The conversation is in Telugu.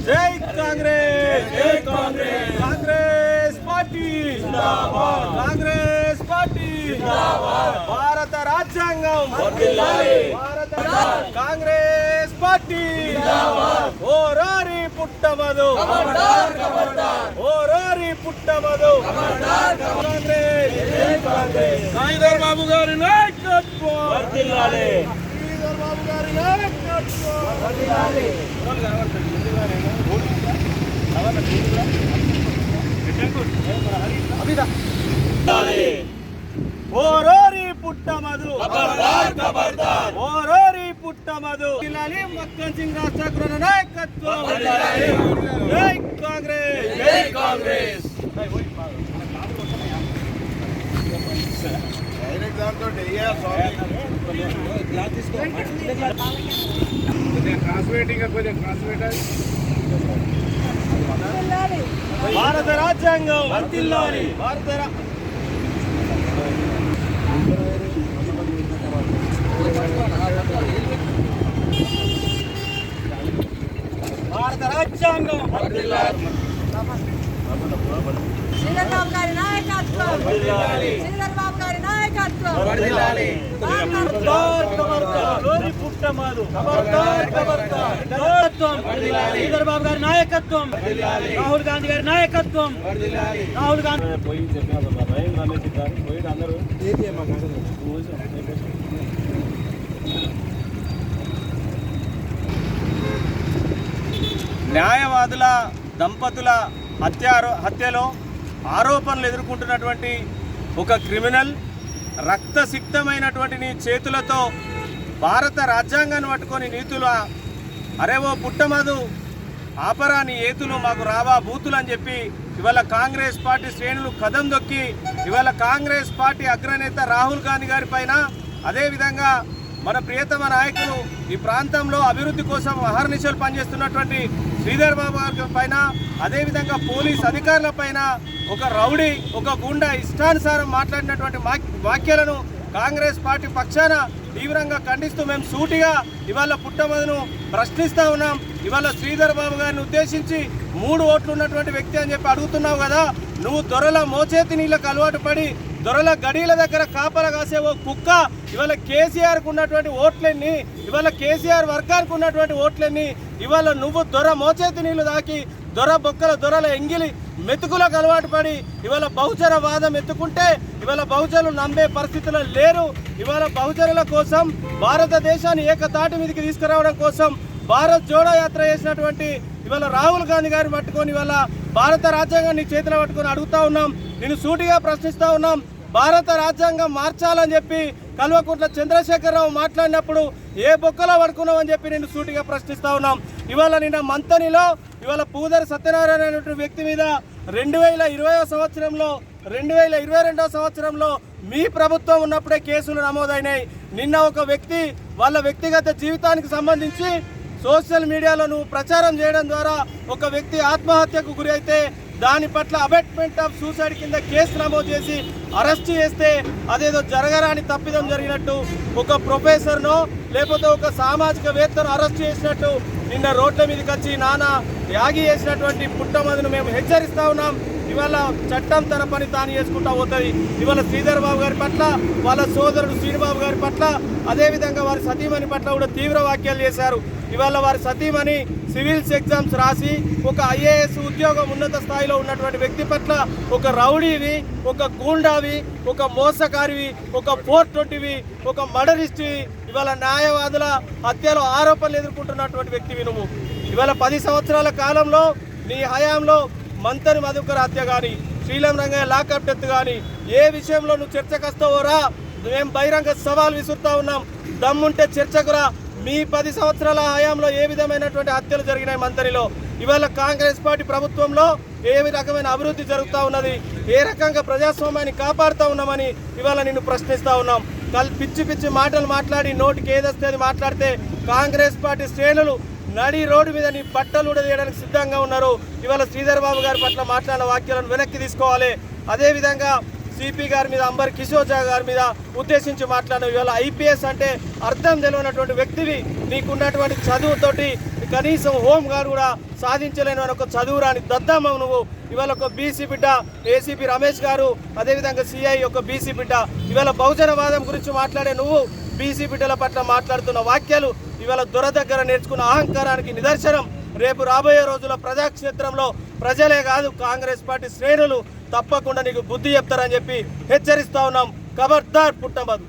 జై కాంగ్రెస్, జై కాంగ్రెస్, కాంగ్రెస్ పార్టీ జిందాబాద్, కాంగ్రెస్ పార్టీ జిందాబాద్, భారత రాజ్యాంగం వర్ధిల్లాలి, కాంగ్రెస్ పార్టీ జిందాబాద్, ఓరారి పుట్టమదు ఖబర్దార్ ఖబర్దార్, ఓరారి పుట్టమదు ఖబర్దార్ కాంగ్రెస్, జై కాంగ్రెస్, శ్రీధర్ బాబు గారి నాయకత్వం వర్ధిల్లాలి, శ్రీధర్ బాబు గారి నాయకత్వం వర్ధిల్లాలి. ఓరోరి పుట్టమదు ఖబర్దార్ ఖబర్దార్, ఓరోరి పుట్టమదు జిల్లాలి. మక్కన్ సింగ్ రాష్ట్ర గృహ నాయకత్వం వర్ధిల్లాలి, జై కాంగ్రెస్, జై కాంగ్రెస్. భారత రాజ్యాంగం వర్ధిల్లాలి, భారత రాజ్యాంగం వర్ధిల్లాలి, శ్రీధర్ బాబు గారి నాయకత్వం వర్ధిల్లాలి, శ్రీధర్ బాబు గారి నాయకత్వం వర్ధిల్లాలి, ఖబర్దార్ ఖబర్దార్, ఓరి పుట్టమదు ఖబర్దార్ ఖబర్దార్, నాయకత్వం వర్ధిల్లాలి, శ్రీధర్ బాబు గారి నాయకత్వం వర్ధిల్లాలి, రాహుల్ గాంధీ గారి నాయకత్వం వర్ధిల్లాలి, రాహుల్ గాంధీ పోయి చెప్పారు బాబా ఏం రమేష్ గారు పోయి అందరూ ఏది న్యాయవాదుల దంపతుల హత్యలో ఆరోపణలు ఎదుర్కొంటున్నటువంటి ఒక క్రిమినల్ రక్తసిక్తమైనటువంటి నీ చేతులతో భారత రాజ్యాంగాన్ని పట్టుకొని నీతులు అరే ఓ పుట్టమదు ఆపరా నీ ఏతులు మాకు రావా బూతులు అని చెప్పి ఇవాళ కాంగ్రెస్ పార్టీ శ్రేణులు కదం దొక్కి ఇవాళ కాంగ్రెస్ పార్టీ అగ్రనేత రాహుల్ గాంధీ గారి పైన అదేవిధంగా మన ప్రియతమ నాయకులు ఈ ప్రాంతంలో అభివృద్ధి కోసం అహర్నిశలు పనిచేస్తున్నటువంటి శ్రీధర్ బాబు గారి పైన అదేవిధంగా పోలీస్ అధికారుల పైన ఒక రౌడీ ఒక గుండా ఇష్టానుసారం మాట్లాడినటువంటి వాక్యాలను కాంగ్రెస్ పార్టీ పక్షాన తీవ్రంగా ఖండిస్తూ మేము సూటిగా ఇవాళ పుట్టమదును ప్రశ్నిస్తూ ఉన్నాం. ఇవాళ శ్రీధర్ బాబు గారిని ఉద్దేశించి 3 ఓట్లు ఉన్నటువంటి వ్యక్తి అని చెప్పి అడుగుతున్నావు కదా, నువ్వు దొరల మోచేతి నీళ్ళకు అలవాటు పడి దొరల గడీల దగ్గర కాపలా కాసే ఓ కుక్క ఇవాళ కేసీఆర్కు ఉన్నటువంటి ఓట్లన్నీ ఇవాళ కేసీఆర్ వర్గానికి ఉన్నటువంటి ఓట్లన్నీ ఇవాళ నువ్వు దొర మోచేతి నీళ్లు దాకి దొర బొక్కల దొరల ఎంగిలి మెతుకులకు అలవాటు పడి ఇవాళ బహుజన వాదం ఎత్తుకుంటే ఇవాళ బహుజనులు నమ్మే పరిస్థితుల్లో లేరు. ఇవాళ బహుజనుల కోసం భారతదేశాన్ని ఏకతాటి మీదకి తీసుకురావడం కోసం భారత్ జోడో యాత్ర చేసినటువంటి ఇవాళ రాహుల్ గాంధీ గారిని పట్టుకొని ఇవాళ భారత రాజ్యాంగాన్ని చేతిలో పట్టుకొని అడుగుతా ఉన్నాం, నేను సూటిగా ప్రశ్నిస్తా ఉన్నాం. భారత రాజ్యాంగం మార్చాలని చెప్పి కల్వకుంట్ల చంద్రశేఖరరావు మాట్లాడినప్పుడు ఏ బొక్కలో పడుకున్నావు అని చెప్పి నేను సూటిగా ప్రశ్నిస్తా ఉన్నాం. ఇవాళ నిన్న మంతనిలో ఇవాళ పూదరి సత్యనారాయణ అనేటువంటి వ్యక్తి మీద 2020 సంవత్సరంలో 2022 సంవత్సరంలో మీ ప్రభుత్వం ఉన్నప్పుడే కేసులు నమోదైనాయి. నిన్న ఒక వ్యక్తి వాళ్ళ వ్యక్తిగత జీవితానికి సంబంధించి సోషల్ మీడియాలో నువ్వు ప్రచారం చేయడం ద్వారా ఒక వ్యక్తి ఆత్మహత్యకు గురి అయితే దాని పట్ల అబెట్మెంట్ ఆఫ్ సూసైడ్ కింద కేసు నమోదు చేసి అరెస్ట్ చేస్తే అదేదో జరగరాని తప్పిదం జరిగినట్టు ఒక ప్రొఫెసర్నో లేకపోతే ఒక సామాజికవేత్తను అరెస్ట్ చేసినట్టు నిన్న రోడ్ల మీదకి వచ్చి నానా యాగి చేసినటువంటి పుట్టమదును మేము హెచ్చరిస్తా ఉన్నాం. ఇవాళ చట్టం తన పని తాను చేసుకుంటా పోతుంది. ఇవాళ శ్రీధర్ బాబు గారి పట్ల వాళ్ళ సోదరుడు శ్రీనిబాబు గారి పట్ల అదేవిధంగా వారి సతీమణి పట్ల కూడా తీవ్ర వ్యాఖ్యలు చేశారు. ఇవాళ వారి సతీమణి సివిల్స్ ఎగ్జామ్స్ రాసి ఒక ఐఏఎస్ ఉద్యోగం ఉన్నత స్థాయిలో ఉన్నటువంటి వ్యక్తి పట్ల ఒక రౌడీవి, ఒక గూండావి, ఒక మోసకారివి, ఒక 420వి, ఒక మర్డరిస్ట్వి, ఇవాళ న్యాయవాదుల హత్యలో ఆరోపణలు ఎదుర్కొంటున్నటువంటి వ్యక్తివి నువ్వు. ఇవాళ 10 సంవత్సరాల కాలంలో నీ హయాంలో మంతని మధుకర్ హత్య కానీ శ్రీలం రంగయ్య లాకప్ డెత్ కానీ ఏ విషయంలో నువ్వు చర్చకు వస్తావోరా మేము బహిరంగ సవాల్ విసురుతా ఉన్నాం. దమ్ముంటే చర్చకురా. మీ 10 సంవత్సరాల హయాంలో ఏ విధమైనటువంటి హత్యలు జరిగినాయి మంతనిలో? ఇవాళ కాంగ్రెస్ పార్టీ ప్రభుత్వంలో ఏ రకమైన అభివృద్ధి జరుగుతూ ఉన్నది? ఏ రకంగా ప్రజాస్వామ్యాన్ని కాపాడుతూ ఉన్నామని ఇవాళ నిన్ను ప్రశ్నిస్తూ ఉన్నాం. పిచ్చి పిచ్చి మాటలు మాట్లాడి నోటికి ఏదొస్తే అది మాట్లాడితే కాంగ్రెస్ పార్టీ శ్రేణులు నడి రోడ్డు మీద నీ బట్టలు ఉడదీయడానికి సిద్ధంగా ఉన్నారు. ఇవాళ శ్రీధర్ బాబు గారి పట్ల మాట్లాడిన వాక్యాలను వెనక్కి తీసుకోవాలి. అదేవిధంగా సిపి గారి మీద అంబర్ కిషోర్ జా గారి మీద ఉద్దేశించి మాట్లాడిన ఇవాళ ఐపీఎస్ అంటే అర్థం తెలియనటువంటి వ్యక్తివి, నీకున్నటువంటి చదువుతోటి కనీసం హోమ్ గార్డ్ కూడా సాధించలేని ఒక చదువు రాని దద్దమ్మ నువ్వు. ఇవాళ ఒక బీసీ బిడ్డ ఏసీపీ రమేష్ గారు, అదేవిధంగా సిఐ ఒక బీసీ బిడ్డ, ఇవాళ బహుజనవాదం గురించి మాట్లాడే నువ్వు బీసీ బిడ్డల పట్ల మాట్లాడుతున్న వాక్యాలు ఇవాళ దొర దగ్గర నేర్చుకున్న అహంకారానికి నిదర్శనం. రేపు రాబోయే రోజుల్లో ప్రజాక్షేత్రంలో ప్రజలే కాదు కాంగ్రెస్ పార్టీ శ్రేణులు తప్పకుండా నీకు బుద్ధి చెప్తారని చెప్పి హెచ్చరిస్తా ఉన్నాం. ఖబర్దార్ పుట్టమధు.